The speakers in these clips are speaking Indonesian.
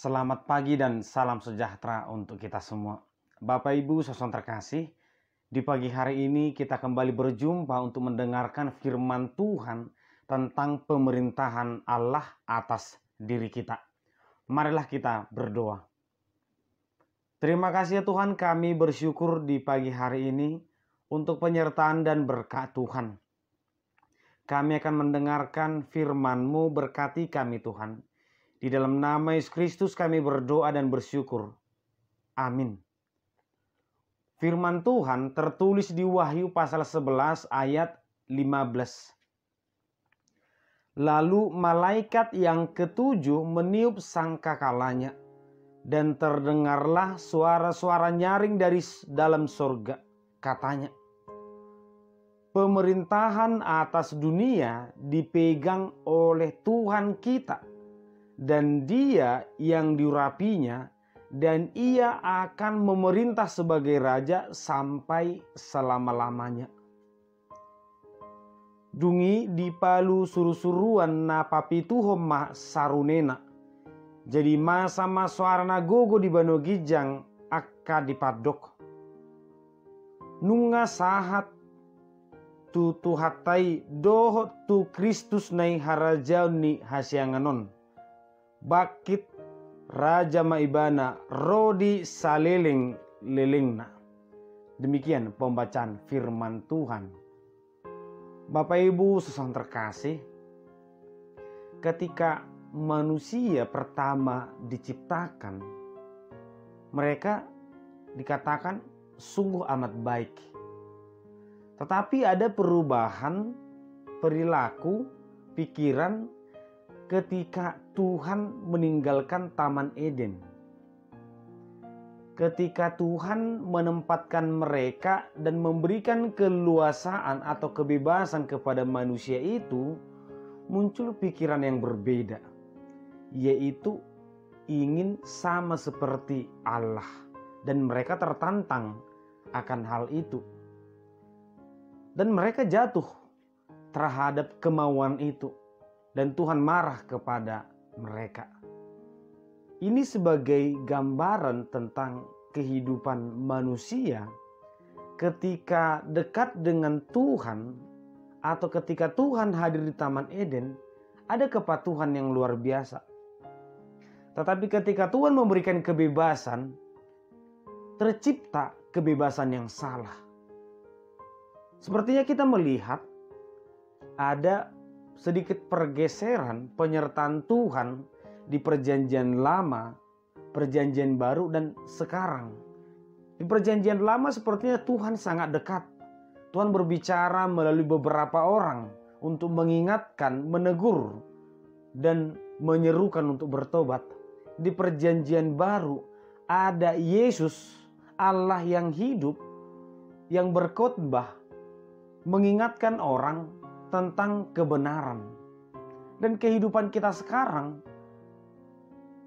Selamat pagi dan salam sejahtera untuk kita semua. Bapak Ibu saudara terkasih, di pagi hari ini kita kembali berjumpa untuk mendengarkan firman Tuhan tentang pemerintahan Allah atas diri kita. Marilah kita berdoa. Terima kasih ya Tuhan, kami bersyukur di pagi hari ini untuk penyertaan dan berkat Tuhan. Kami akan mendengarkan firman-Mu, berkati kami Tuhan. Di dalam nama Yesus Kristus kami berdoa dan bersyukur. Amin. Firman Tuhan tertulis di Wahyu pasal 11 ayat 15. Lalu malaikat yang ketujuh meniup sangkakalanya, dan terdengarlah suara-suara nyaring dari dalam surga. Katanya, pemerintahan atas dunia dipegang oleh Tuhan kita, dan Dia yang diurapinya, dan Ia akan memerintah sebagai raja sampai selama-lamanya. Dungi dipalu suru-suruan na papituhom ma sarunena. Jadi masa suarana gogo di bano gijang akka dipadok. Nunga sahat tu tuhatai doho tu Kristus nai harajau ni hasyanganon. Bakit Raja Maibana Rodi Saliling Lilingna. Demikian pembacaan firman Tuhan. Bapak Ibu saudara terkasih, ketika manusia pertama diciptakan, mereka dikatakan sungguh amat baik. Tetapi ada perubahan perilaku, pikiran ketika Tuhan meninggalkan Taman Eden. Ketika Tuhan menempatkan mereka dan memberikan keluasaan atau kebebasan kepada manusia itu, muncul pikiran yang berbeda, yaitu ingin sama seperti Allah, dan mereka tertantang akan hal itu. Dan mereka jatuh terhadap kemauan itu. Dan Tuhan marah kepada mereka. Ini sebagai gambaran tentang kehidupan manusia ketika dekat dengan Tuhan, atau ketika Tuhan hadir di Taman Eden, ada kepatuhan yang luar biasa. Tetapi ketika Tuhan memberikan kebebasan, tercipta kebebasan yang salah. Sepertinya kita melihat ada sedikit pergeseran penyertaan Tuhan di perjanjian lama, perjanjian baru, dan sekarang. Di perjanjian lama sepertinya Tuhan sangat dekat. Tuhan berbicara melalui beberapa orang untuk mengingatkan, menegur, dan menyerukan untuk bertobat. Di perjanjian baru ada Yesus, Allah yang hidup, yang berkhotbah, mengingatkan orang tentang kebenaran. Dan kehidupan kita sekarang,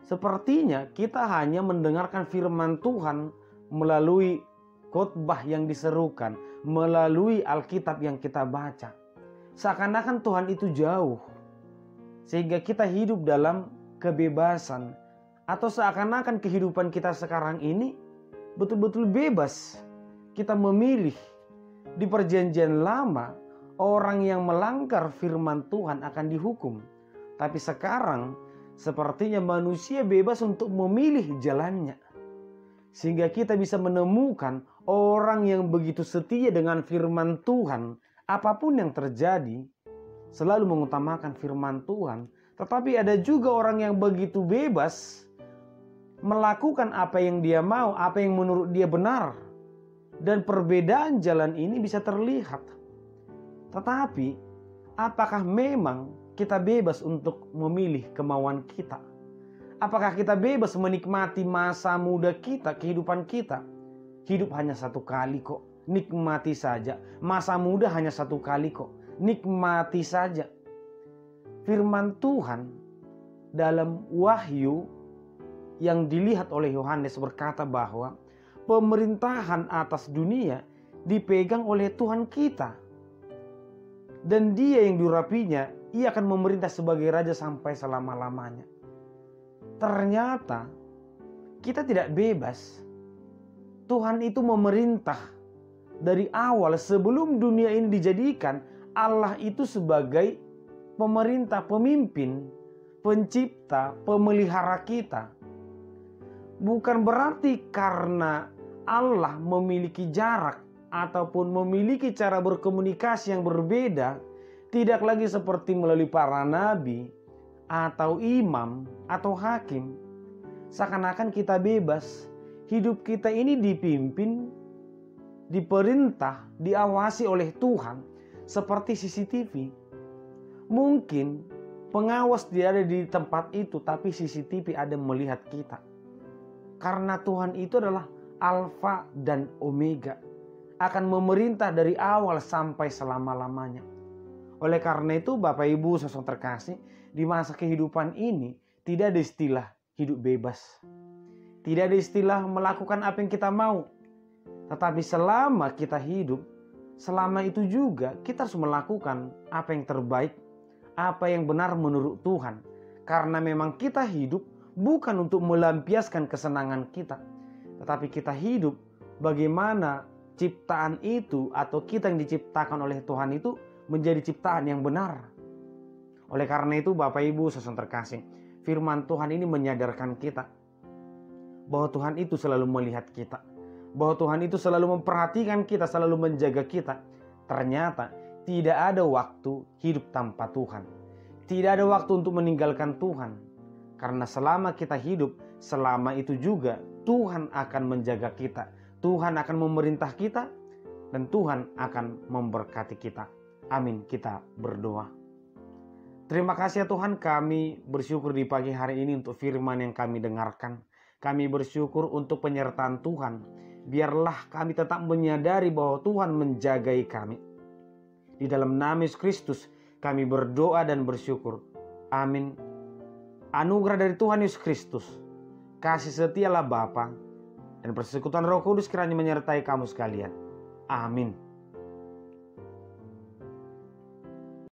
sepertinya kita hanya mendengarkan firman Tuhan melalui khotbah yang diserukan, melalui Alkitab yang kita baca. Seakan-akan Tuhan itu jauh, sehingga kita hidup dalam kebebasan, atau seakan-akan kehidupan kita sekarang ini betul-betul bebas. Kita memilih. Di perjanjian lama, orang yang melanggar firman Tuhan akan dihukum. Tapi sekarang sepertinya manusia bebas untuk memilih jalannya. Sehingga kita bisa menemukan orang yang begitu setia dengan firman Tuhan. Apapun yang terjadi, selalu mengutamakan firman Tuhan. Tetapi ada juga orang yang begitu bebas melakukan apa yang dia mau, apa yang menurut dia benar. Dan perbedaan jalan ini bisa terlihat. Tetapi, apakah memang kita bebas untuk memilih kemauan kita? Apakah kita bebas menikmati masa muda kita, kehidupan kita? Hidup hanya satu kali kok, nikmati saja. Masa muda hanya satu kali kok, nikmati saja. Firman Tuhan dalam Wahyu yang dilihat oleh Yohanes berkata bahwa pemerintahan atas dunia dipegang oleh Tuhan kita. Dan Dia yang diurapinya, Ia akan memerintah sebagai raja sampai selama-lamanya. ternyata kita tidak bebas. Tuhan itu memerintah dari awal sebelum dunia ini dijadikan. Allah itu sebagai pemerintah, pemimpin, pencipta, pemelihara kita. Bukan berarti karena Allah memiliki jarak ataupun memiliki cara berkomunikasi yang berbeda, tidak lagi seperti melalui para nabi atau imam atau hakim. Seakan-akan kita bebas. Hidup kita ini dipimpin, diperintah, diawasi oleh Tuhan seperti CCTV. Mungkin pengawas dia ada di tempat itu, tapi CCTV ada melihat kita. Karena Tuhan itu adalah Alfa dan Omega, akan memerintah dari awal sampai selama-lamanya. Oleh karena itu Bapak Ibu saudara terkasih, di masa kehidupan ini tidak ada istilah hidup bebas. Tidak ada istilah melakukan apa yang kita mau. Tetapi selama kita hidup, selama itu juga kita harus melakukan apa yang terbaik, apa yang benar menurut Tuhan. Karena memang kita hidup bukan untuk melampiaskan kesenangan kita, tetapi kita hidup bagaimana ciptaan itu atau kita yang diciptakan oleh Tuhan itu menjadi ciptaan yang benar. Oleh karena itu Bapak Ibu saudara terkasih, firman Tuhan ini menyadarkan kita bahwa Tuhan itu selalu melihat kita, bahwa Tuhan itu selalu memperhatikan kita, selalu menjaga kita. Ternyata tidak ada waktu hidup tanpa Tuhan. Tidak ada waktu untuk meninggalkan Tuhan. Karena selama kita hidup, selama itu juga Tuhan akan menjaga kita. Tuhan akan memerintah kita dan Tuhan akan memberkati kita. Amin. Kita berdoa. Terima kasih ya Tuhan, kami bersyukur di pagi hari ini untuk firman yang kami dengarkan. Kami bersyukur untuk penyertaan Tuhan. Biarlah kami tetap menyadari bahwa Tuhan menjagai kami. Di dalam nama Yesus Kristus kami berdoa dan bersyukur. Amin. Anugerah dari Tuhan Yesus Kristus, kasih setialah Bapa, dan persekutuan Roh Kudus kiranya menyertai kamu sekalian. Amin.